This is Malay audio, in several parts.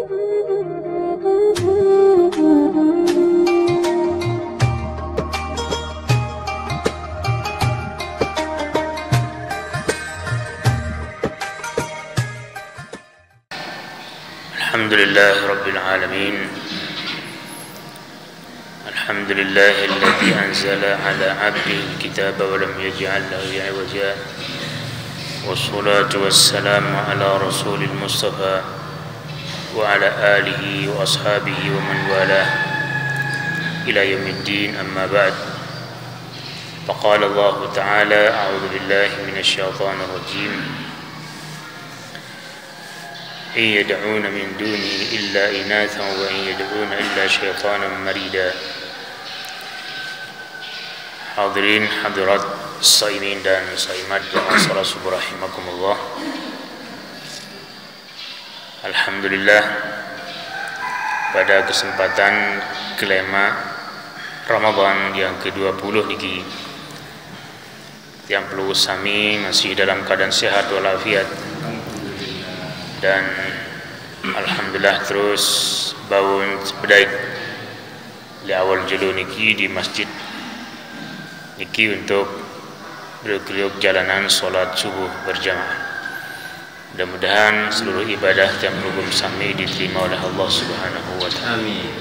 Alhamdulillah Rabbil Alamin. Alhamdulillah alladhi anzala ala abdihi al-kitaba wa lam yaj'al lahu 'iwaja. Wassalatu wassalamu ala rasulil mustafa wa ala alihi wa ashabihi wa man walah ila yaumiddin, amma ba'd. Faqala Allah ta'ala, a'udzu billahi minasy syaithanir rajim. إن يدعون من دونه إلا إناثا وإن يدعون إلا شيطانا مريدا. Hadirin hadirat saimin dan saimat jamaah subuh rahimakumullah. Alhamdulillah, pada kesempatan kelima Ramadan yang ke-20 niki, yang perlu sami masih dalam keadaan sehat walafiat, dan alhamdulillah terus bangun sepedaik di awal julu niki di masjid niki untuk berkeliuk jalanan solat subuh berjamaah. Mudah-mudahan seluruh ibadah yang berhubung sami diterima oleh Allah Subhanahu wa ta'ala. Amin.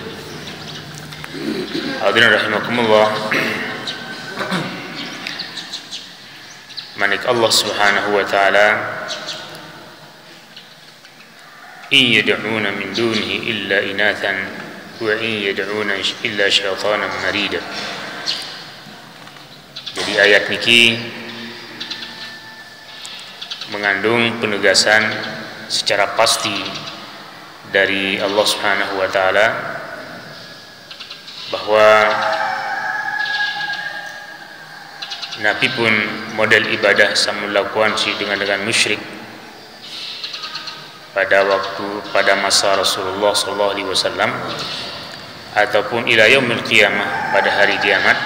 Hadirin rahimakumullah, manik Allah Subhanahu wa ta'ala, in yad'una min dunihi illa inathan wa in yad'una illa syaitanan marida. Jadi ayat niki mengandung penegasan secara pasti dari Allah Subhanahu wa taala bahwa Nabi pun model ibadah sama lakukan si dengan musyrik pada masa Rasulullah sallallahu alaihi wasallam ataupun ila yaumil qiyamah, pada hari kiamat,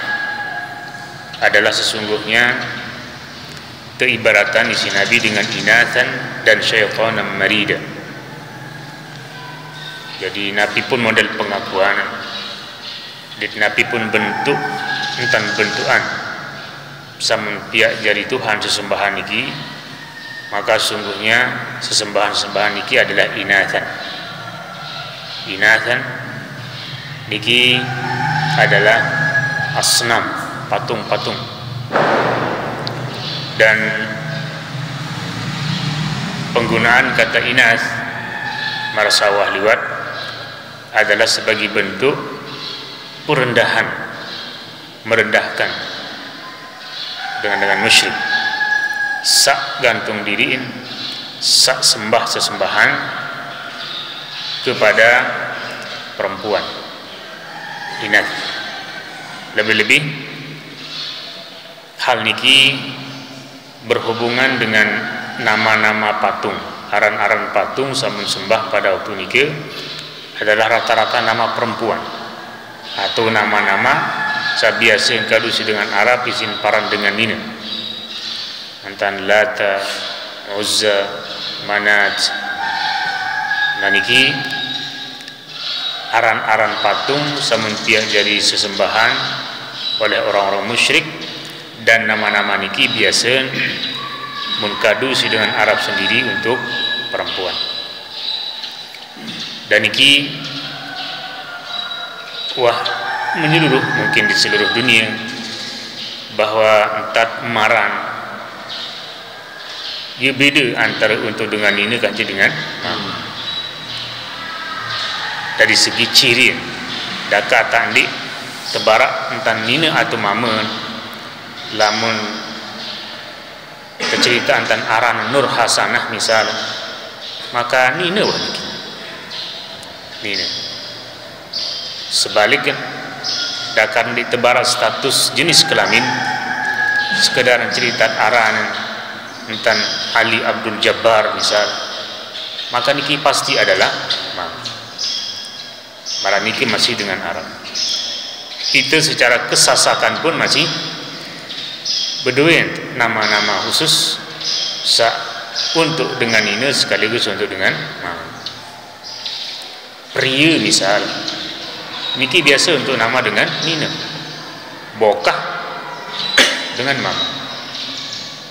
adalah sesungguhnya keibaratan isi Nabi dengan inathan dan syaitanan marida. Jadi Nabi pun model pengakuan, dan Nabi pun bentuk entan bentukan samun pihak jari Tuhan sesembahan niki, maka sungguhnya sesembahan-sembahan niki adalah inathan. Inathan niki adalah asnam, patung-patung. Dan penggunaan kata inath marsawah liwat adalah sebagai bentuk perendahan, merendahkan dengan musyrik. Sak gantung diriin, sak sembah sesembahan kepada perempuan, inath. Lebih-lebih hal niki berhubungan dengan nama-nama patung, aran-aran patung samun sembah pada waktu niki adalah rata-rata nama perempuan atau nama-nama sabiasa yang kadusi dengan Arab isin paran dengan nina, antan Lata, Uzza, Manat. Nah niki aran-aran patung samun piak jadi sesembahan oleh orang-orang musyrik, dan nama-nama niki biasa mengkadusi dengan Arab sendiri untuk perempuan. Dan niki menyeluruh mungkin di seluruh dunia, bahwa entat maran ia beda antara untuk dengan ini kaca dengan dari segi ciri daka tandi tebarak entan nina atau mama, lamun kecerita entan aran Nur Hasanah misal, maka nina wanita nina. Sebaliknya dakan ditebarak status jenis kelamin sekedar cerita aran entan Ali Abdul Jabbar misal, maka niki pasti adalah mara niki masih dengan Arab. Itu secara kesasakan pun masih berdua nama-nama khusus untuk dengan ini sekaligus untuk dengan pria misal niki biasa untuk nama dengan nina, bokah dengan mama,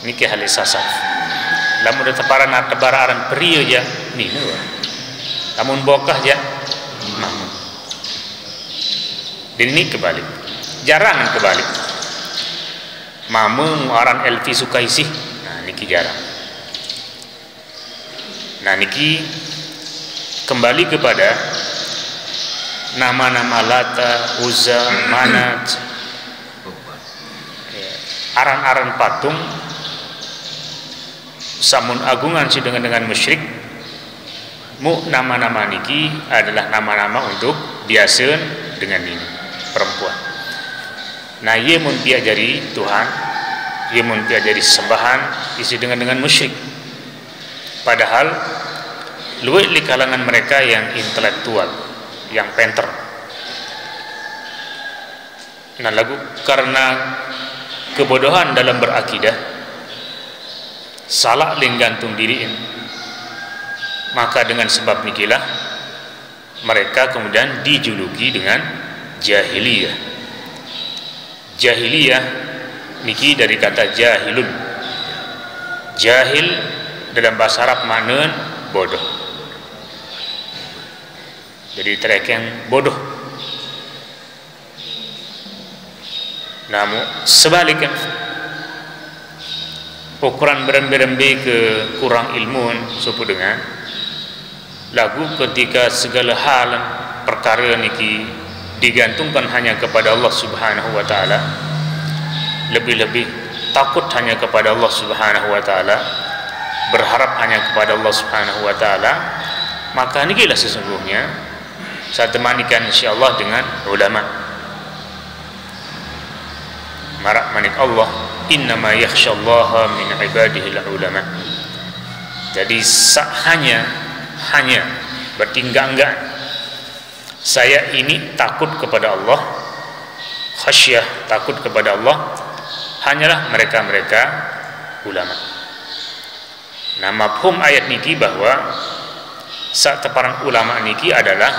niki halis sasaf. Lamun teparan tebaran pria aja nina, lamun bokah aja mama. Dan ini kebalik, jarang kebalik. Mama ngaran Elvi Sukaisih, nah niki jarang. Nah niki kembali kepada nama-nama Lata, Uzza, Manat, aran-aran patung, samun agungan si dengan musyrik. Nama-nama niki adalah nama-nama untuk biasa dengan ini perempuan. Nah ia mun piajari Tuhan, ia mun piajari sembahan isi dengan musyrik. Padahal luwih di kalangan mereka yang intelektual, yang pinter. Nah lagu karena kebodohan dalam berakidah, salah linggantung diriin, maka dengan sebab nikilah mereka kemudian dijuluki dengan jahiliyah. Jahiliyah niki dari kata jahilun. Jahil dalam bahasa Arab makna bodoh. Jadi terkeng bodoh. Namun sebaliknya ukuran berembe-rembe ke kurang ilmu supu dengan lagu ketika segala hal perkara niki digantungkan hanya kepada Allah Subhanahu wa taala, lebih-lebih takut hanya kepada Allah Subhanahu wa taala, berharap hanya kepada Allah Subhanahu wa taala, maka nikilah sesungguhnya saya temanikan insyaallah dengan ulama. Marak manik Allah, innama yakhsyallaha min ibadihil ulama. Jadi hanya berarti enggak saya ini takut kepada Allah, khasyah takut kepada Allah, hanyalah mereka-mereka ulama. Nah mafhum ayat niki bahwa sak teparan ulama niki adalah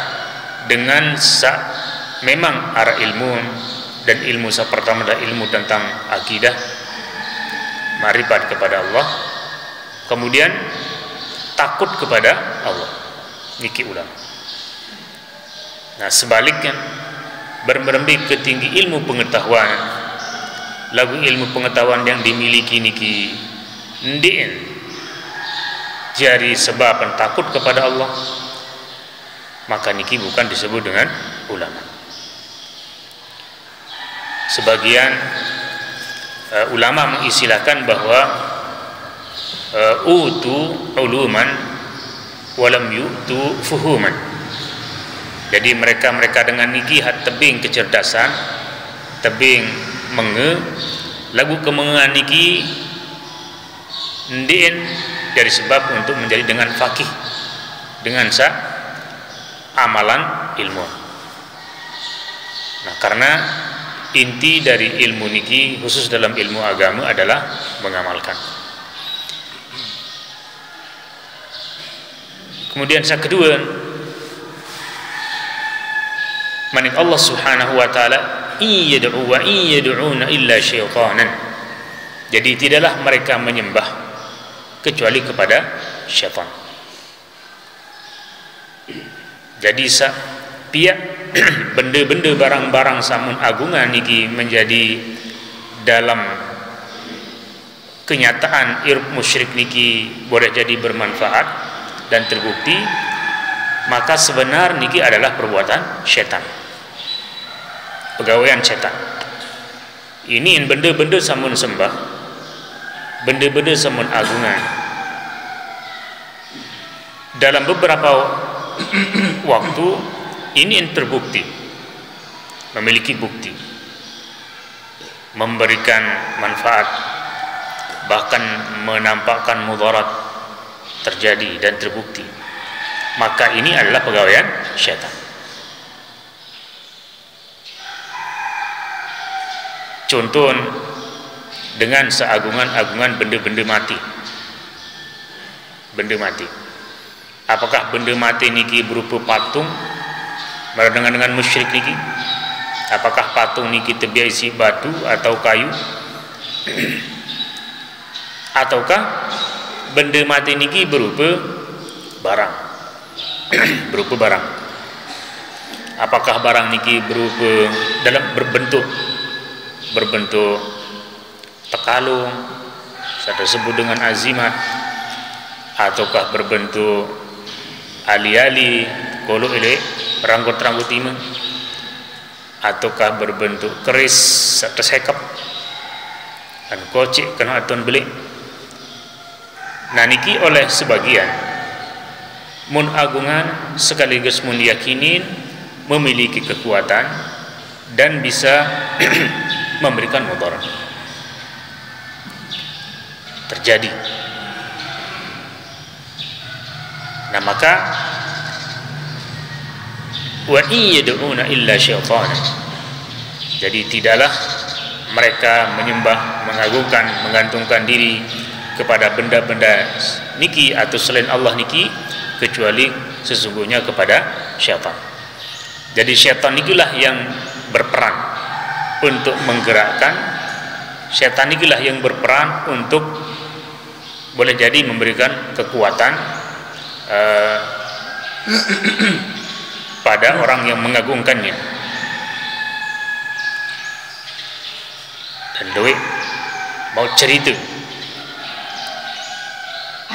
dengan sak memang arah ilmu, dan ilmu sak pertama adalah ilmu tentang akidah, marifat kepada Allah, kemudian takut kepada Allah, niki ulama. Nah sebaliknya berembik ke tinggi ilmu pengetahuan, lagu ilmu pengetahuan yang dimiliki niki ndien jari sebab takut kepada Allah, maka niki bukan disebut dengan ulama. Sebagian ulama mengistilahkan bahwa utu uluman walam yu'tu fuhuman. Jadi mereka dengan niki hat tebing kecerdasan, tebing menge, lagu kemengan niki ndien dari sebab untuk menjadi dengan fakih, dengan amalan ilmu. Nah karena inti dari ilmu niki khusus dalam ilmu agama adalah mengamalkan. Kemudian yang kedua, manik Allah Subhanahu wa taala iyad'u wa iyad'una illa syaitanan. Jadi tidaklah mereka menyembah kecuali kepada syaitan. Jadi pihak benda-benda barang-barang samun agungan niki menjadi dalam kenyataan irb musyrik niki boleh jadi bermanfaat dan terbukti, maka sebenar niki adalah perbuatan syaitan, pegawaian syaitan. Ini benda-benda samun sembah, benda-benda samun agungan, dalam beberapa waktu ini yang terbukti, memiliki bukti, memberikan manfaat, bahkan menampakkan mudarat terjadi dan terbukti, maka ini adalah pegawaian syaitan. Contoh dengan seagungan-agungan benda-benda mati. Benda mati. Apakah benda mati niki berupa patung dengan musyrik niki, apakah patung niki terbiasa batu atau kayu ataukah benda mati niki berupa barang berupa barang. Apakah barang niki berupa dalam berbentuk tekalung, saya sebut dengan azimat, ataukah berbentuk ali-ali, kolok ele rangkut-rangkut iman, ataukah berbentuk keris tersekap dan kocik kena atun belik. Nah niki oleh sebagian mun agungan sekaligus mun yakinin memiliki kekuatan dan bisa memberikan mudarat terjadi. Nah maka wa iyad'una illa syaitana, jadi tidaklah mereka menyembah, mengagungkan, menggantungkan diri kepada benda-benda niki atau selain Allah niki kecuali sesungguhnya kepada syaitan. Jadi syaitan nikilah yang berperan untuk menggerakkan, syaitan nikilah yang berperan untuk boleh jadi memberikan kekuatan pada orang yang mengagungkannya. Dan duit mau cerita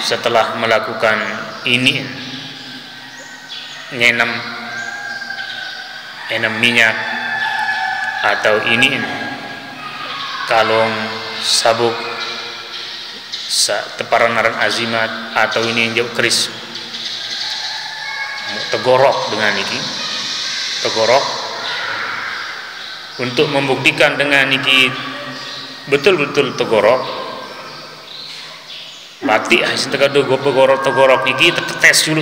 setelah melakukan ini ngenam minyak atau ini kalung sabuk teparan azimat atau ini jauh keris tegorok dengan ini tegorok untuk membuktikan dengan ini betul-betul tegorok batik hasil tegado tegorok niki tetes dulu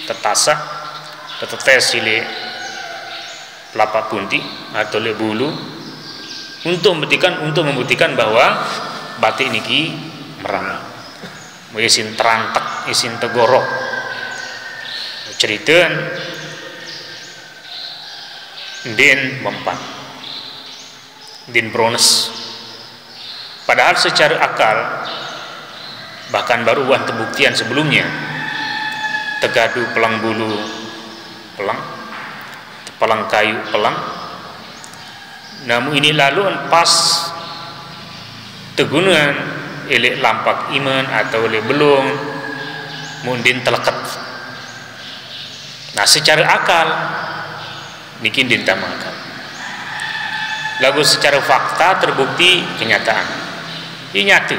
tetasak tetes sile pelapak punti atau le bulu untuk membuktikan bahwa batik niki merang isin terantak isin tegorok cerita din mempan din brones, padahal secara akal bahkan baru wan terbuktian sebelumnya tegadu pelang bulu pelang kayu pelang, namun ini lalu pas tegunan elek lampak iman atau elek belum mundin telekat. Nah secara akal bikin dintama akal, lalu secara fakta terbukti kenyataan ini nyata.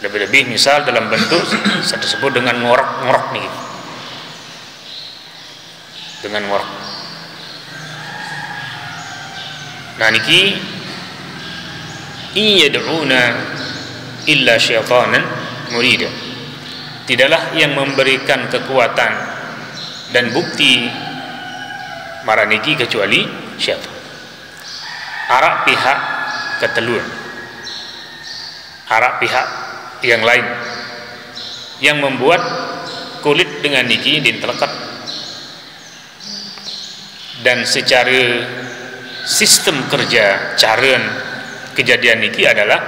Lebih-lebih misal dalam bentuk saya tersebut dengan ngorok nih, dengan ngorok. Nah niki iyad'una illa syaitanan murida, tidaklah yang memberikan kekuatan dan bukti maraniki kecuali syaitan. Arak pihak keteluan, arak pihak yang lain yang membuat kulit dengan niki ditelekat, dan secara sistem kerja cara kejadian niki adalah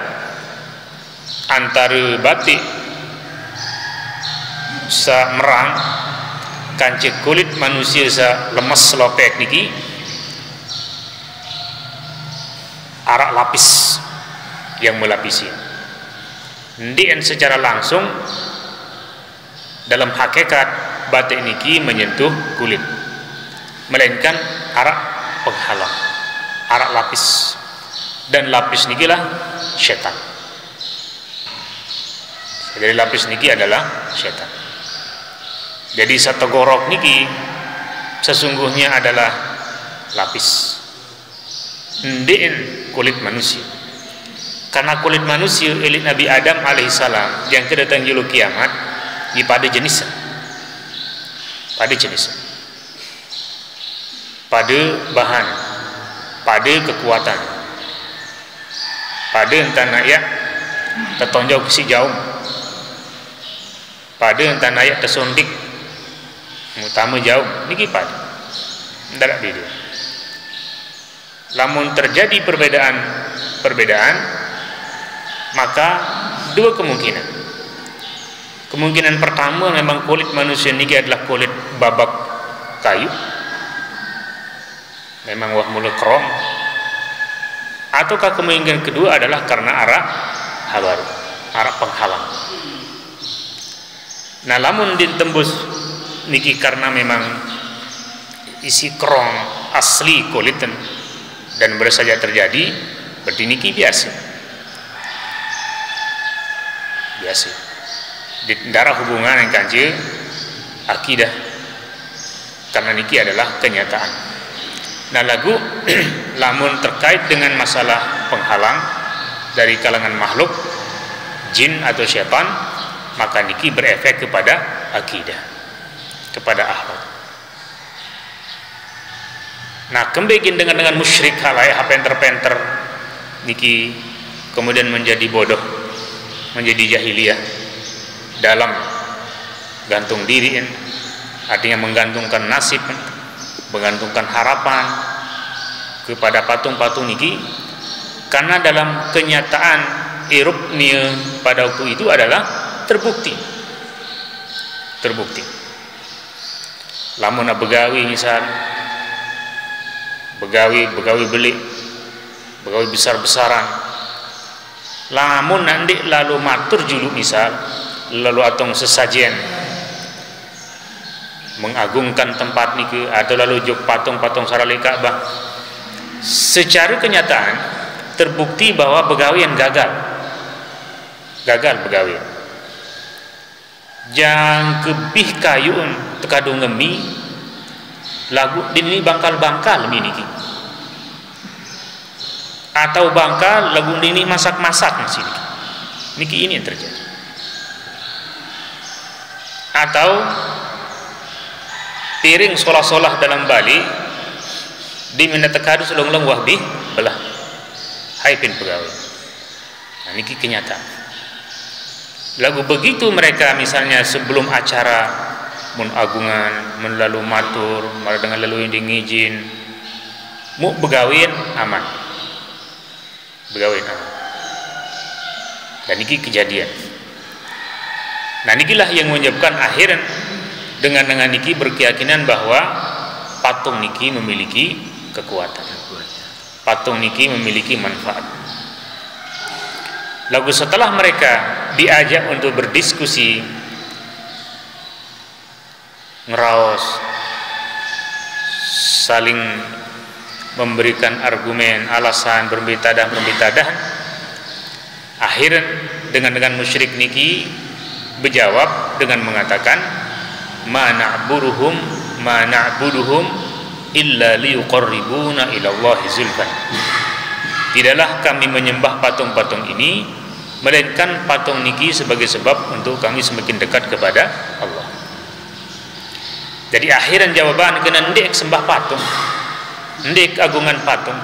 antara batik sa merang kancik kulit manusia sa lemas selopek niki arak lapis yang melapisi. Ndien secara langsung dalam hakikat batik niki menyentuh kulit, melainkan arak penghalang, arak lapis, dan lapis niki lah syaitan. Jadi lapis niki adalah syaitan. Jadi satu gorok niki sesungguhnya adalah lapis ndien kulit manusia, karena kulit manusia elit Nabi Adam alaihissalam yang kedatang julu kiamat di pada jenis pada bahan, pada kekuatan, pada entah ya tertonjok si jauh, pada entah ya tersondik utama jauh niki pad ndak beda. Lamun terjadi perbedaan maka dua kemungkinan. Kemungkinan pertama memang kulit manusia niki adalah kulit babak kayu, memang wah mula kerong, ataukah kemungkinan kedua adalah karena arah penghalang. Nah, lamun ditembus niki karena memang isi kerong asli kulit dan baru saja terjadi, berarti niki biasa. Di darah hubungan yang kanji akidah, karena niki adalah kenyataan. Nah, lagu lamun terkait dengan masalah penghalang dari kalangan makhluk jin atau syaitan, maka niki berefek kepada akidah, kepada akhlak. Nah, kembali dengan musyrik halayak penter-penter niki kemudian menjadi bodoh, menjadi jahiliyah dalam gantung diri, artinya menggantungkan nasib, menggantungkan harapan kepada patung-patung niki, karena dalam kenyataan irupnya pada waktu itu adalah terbukti. Lamun begawi misal, begawi beli, begawi besar-besaran, lamun nanti lalu matur julu misal, lalu atong sesajen mengagungkan tempat niki atau lalu jok patung-patung sarali Ka'bah, secara kenyataan terbukti bahwa begawian gagal begawi. Jang kebih kayun tekadung ngemi lagu ini bangkal-bangkal niki, atau bangkal lagu ini masak-masak niki ini yang terjadi. Atau piring solah-solah dalam Bali di mina tekadu selong-long wahbi belah haipin pegawai. Nah, niki kenyataan. Lagu begitu mereka misalnya sebelum acara mun agungan, mun lalu matur, mar dengan lalu yang ngijin, mu begawin aman. Dan niki kejadian. Nah, nikilah yang menyebabkan akhirnya dengan niki berkeyakinan bahwa patung niki memiliki kekuatan, patung niki memiliki manfaat. Lalu setelah mereka diajak untuk berdiskusi, ngeraos, saling memberikan argumen, alasan, berbitadah, akhirnya dengan musyrik niki berjawab dengan mengatakan ma na'buduhum illa liyuqarribuna ila Allahi zulfan. Tidaklah kami menyembah patung-patung ini melainkan patung niki sebagai sebab untuk kami semakin dekat kepada Allah. Jadi akhiran jawaban kena ndek sembah patung, ndek agungan patung,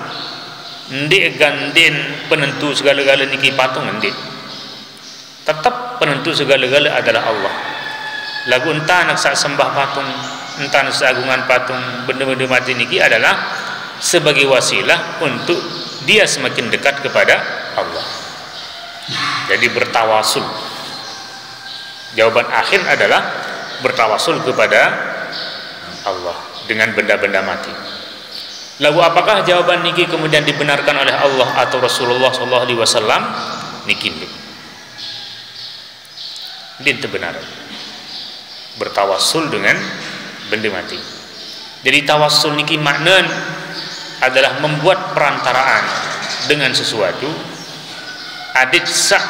ndek gandin penentu segala-gala niki patung, ndek. Tetap penentu segala-gala adalah Allah. Lagu entah nak sembah patung, entah nak agungan patung, benda-benda mati niki adalah sebagai wasilah untuk dia semakin dekat kepada Allah. Jadi bertawasul. Jawaban akhir adalah bertawasul kepada Allah dengan benda-benda mati. Lalu apakah jawaban niki kemudian dibenarkan oleh Allah atau Rasulullah SAW? Niki itu benar. Bertawasul dengan benda mati. Jadi tawasul niki makna adalah membuat perantaraan dengan sesuatu. Adit sak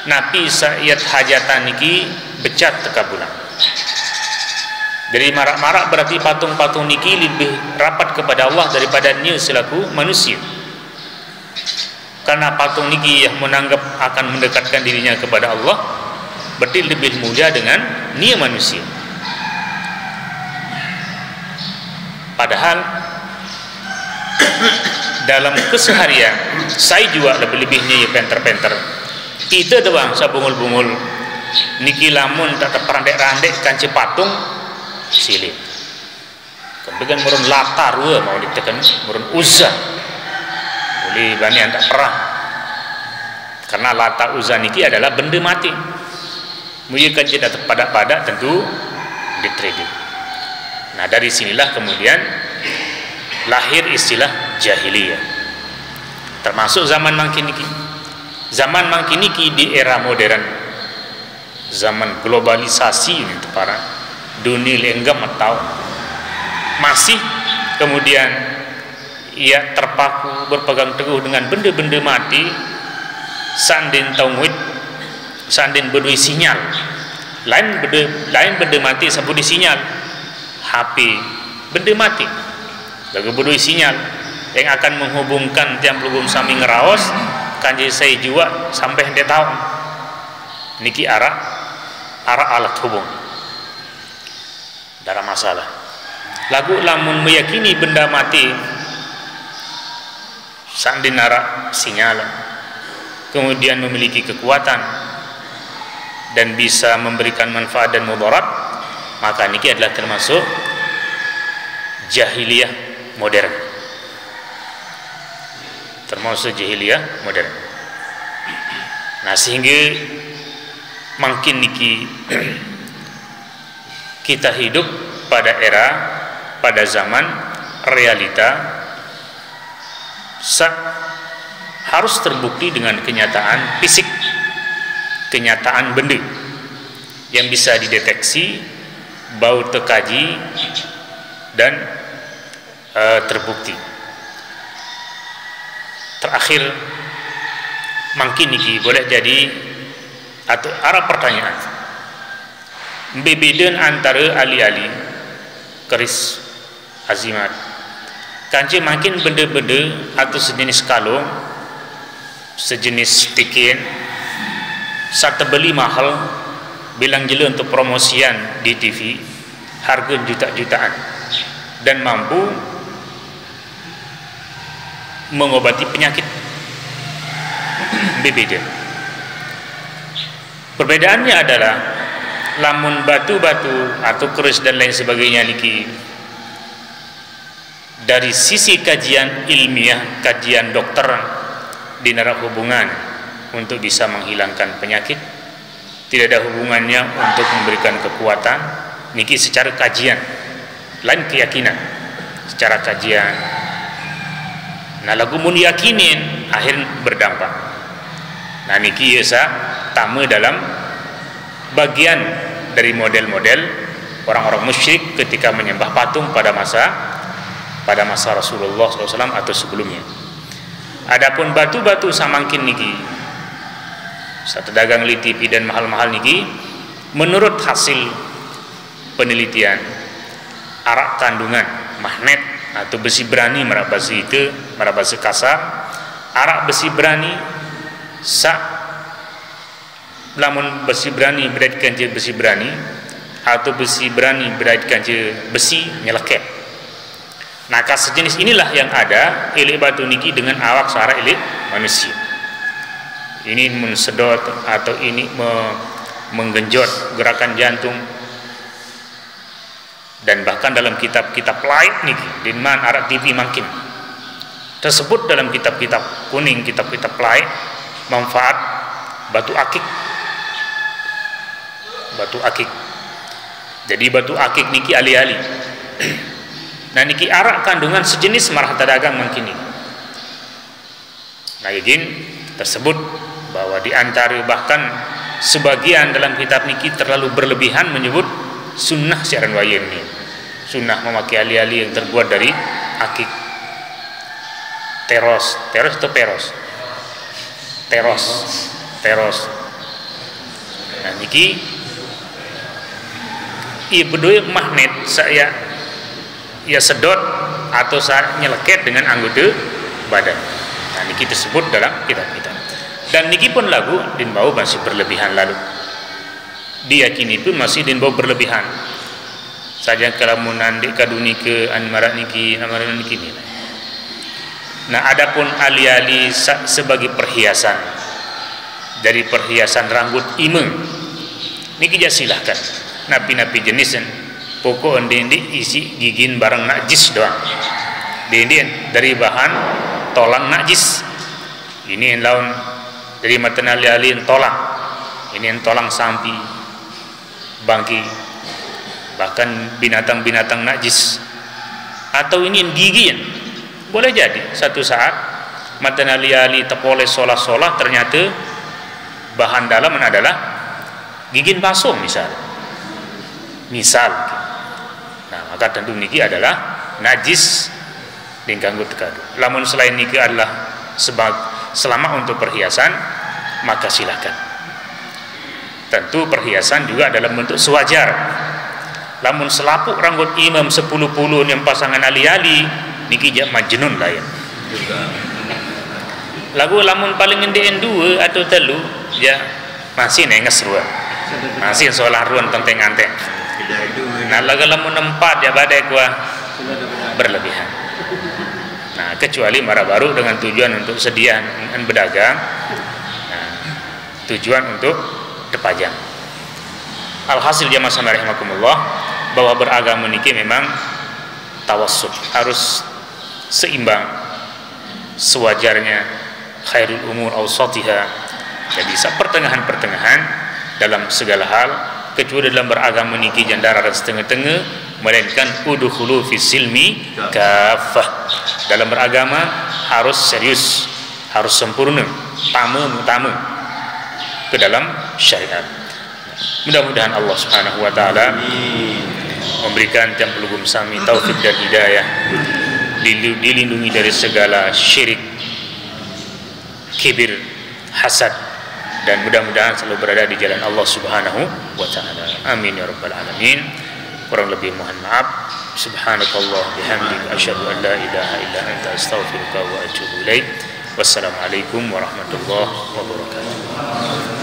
napi sayat hajatan niki becat teka bulan. Jadi marak-marak berarti patung-patung niki lebih rapat kepada Allah daripada nya selaku manusia. Karena patung niki yang menganggap akan mendekatkan dirinya kepada Allah, berarti lebih mulia dengan nia manusia. Padahal dalam keseharian saya juga lebih-lebihnya ya penter-penter kita doang sabungul-bungul niki lamun tak terperandek-randek kanci patung silih kemudian murun latar mau ditekan murun Uzza boleh bani antak perang karena Lata Uzza niki adalah benda mati mujud tidak pada tentu ditredik. Nah dari sinilah kemudian lahir istilah jahiliyah termasuk zaman mangkiniki. Zaman mangkiniki di era modern, zaman globalisasi ini para dunia lenggam atau masih kemudian ia terpaku berpegang teguh dengan benda-benda mati sandin tauhid sandin berdui sinyal lain benda mati sabut di sinyal HP benda mati lagu berdui sinyal yang akan menghubungkan tiang pelugum sami ngeraos kanji saya juga sampai hendak tahu niki arah alat hubung darah masalah lagu lamun meyakini benda mati sandin arah sinyal kemudian memiliki kekuatan dan bisa memberikan manfaat dan mudarat maka niki adalah termasuk jahiliyah modern nah sehingga makin niki kita hidup pada zaman realita harus terbukti dengan kenyataan fisik, kenyataan benda yang bisa dideteksi, bau terkaji dan terbukti. Terakhir mungkin niki boleh jadi atau arah pertanyaan berbeda antara ali-ali keris azimat kanci makin benda-benda atau sejenis kalung sejenis tikin saat beli mahal bilang jela untuk promosian di TV harga juta-jutaan dan mampu mengobati penyakit berbeda. Perbedaannya adalah lamun batu-batu atau keris dan lain sebagainya niki dari sisi kajian ilmiah, kajian dokter di neraka hubungan untuk bisa menghilangkan penyakit, tidak ada hubungannya untuk memberikan kekuatan niki secara kajian, lain keyakinan secara kajian. Nah lagu mun yakinin akhir berdampak. Nah niki yesa tamu dalam bagian dari model-model orang-orang musyrik ketika menyembah patung pada masa Rasulullah SAW atau sebelumnya. Adapun batu-batu samangkin niki satu dagang litipi dan mahal-mahal niki menurut hasil penelitian arak kandungan magnet atau besi berani merak besi kasar arak besi berani lamun besi berani bedaitkan je besi berani atau besi berani bedaitkan je besi nyeleket. Nah sejenis inilah yang ada ilik batu niki dengan awak searah ilik manusia. Ini mensedot atau ini menggenjot gerakan jantung. Dan bahkan dalam kitab-kitab lain niki dinman arak TV makin tersebut dalam kitab-kitab kuning, kitab-kitab lain manfaat batu akik. Jadi batu akik niki ali-ali. Nah niki arak kandungan sejenis marah dagang mungkin ini. Nah izin tersebut bahwa diantara bahkan sebagian dalam kitab niki terlalu berlebihan menyebut sunnah siaran wayan ini. Sunnah memakai ali-ali yang terbuat dari akik. Teros atau peros? Teros. Nah niki ia berdua magnet saya sedot atau saya nyeleket dengan anggota badan. Nah niki disebut dalam kitab-kitab. Dan niki pun lagu dinbau masih berlebihan lalu. Diyakini pun masih dinbau berlebihan. Saja kalau munandik kaduni ke anmarak niki ni. Nah adapun ali-ali sebagai perhiasan dari perhiasan rambut imam niki silahkan napi-napi jenisan pokok endi isi gigin barang najis doang. Endi dari bahan tolang najis. Ini laun dari matan ali-ali tolang. Ini tolang sampi, bangki, bahkan binatang-binatang najis. Atau ini gigi. Boleh jadi satu saat matan ali-ali terpoles solah-solah ternyata bahan dalam adalah gigin palsu misal. Nah, maka tentu niki adalah najis dingkanggo tekadu. Lamun selain niki adalah selama untuk perhiasan, maka silakan. Tentu perhiasan juga dalam bentuk sewajar. Lamun selapuk rambut imam 10-10 yang pasangan ali-ali niki jak majnun lah ya. Lagu lamun paling ngendeen 2 atau 3 ya masih nenges ruan. Masih solah ruan tenteng anteng. Nah, lagu lamun 4 ya badai kuah berlebihan. Nah, kecuali marah baru dengan tujuan untuk sediaan berdagang. Nah, tujuan untuk depajang. Alhasil jamaah sekalian rahimakumullah, bahwa beragama niki memang tawassut, harus seimbang, sewajarnya, khairul umur awsatiha. Jadi pertengahan-pertengahan dalam segala hal, kecuali dalam beragama niki jandara dan setengah-tengah, melainkan udkhulu fi silmi kafah. Dalam beragama harus serius, harus sempurna, tamu ke dalam syariat. Mudah-mudahan Allah Subhanahu wa taala memberikan tiang pelugum sami taufik dan hidayah, dilindungi dari segala syirik, kibir, hasad, dan mudah-mudahan selalu berada di jalan Allah Subhanahu wa taala. Amin ya rabbal alamin. Kurang lebih mohon maaf. Subhanakallah bihamdika asyhadu an la ilaha illa anta astaghfiruka wa atubu ilaik. Wassalamualaikum warahmatullahi wabarakatuh.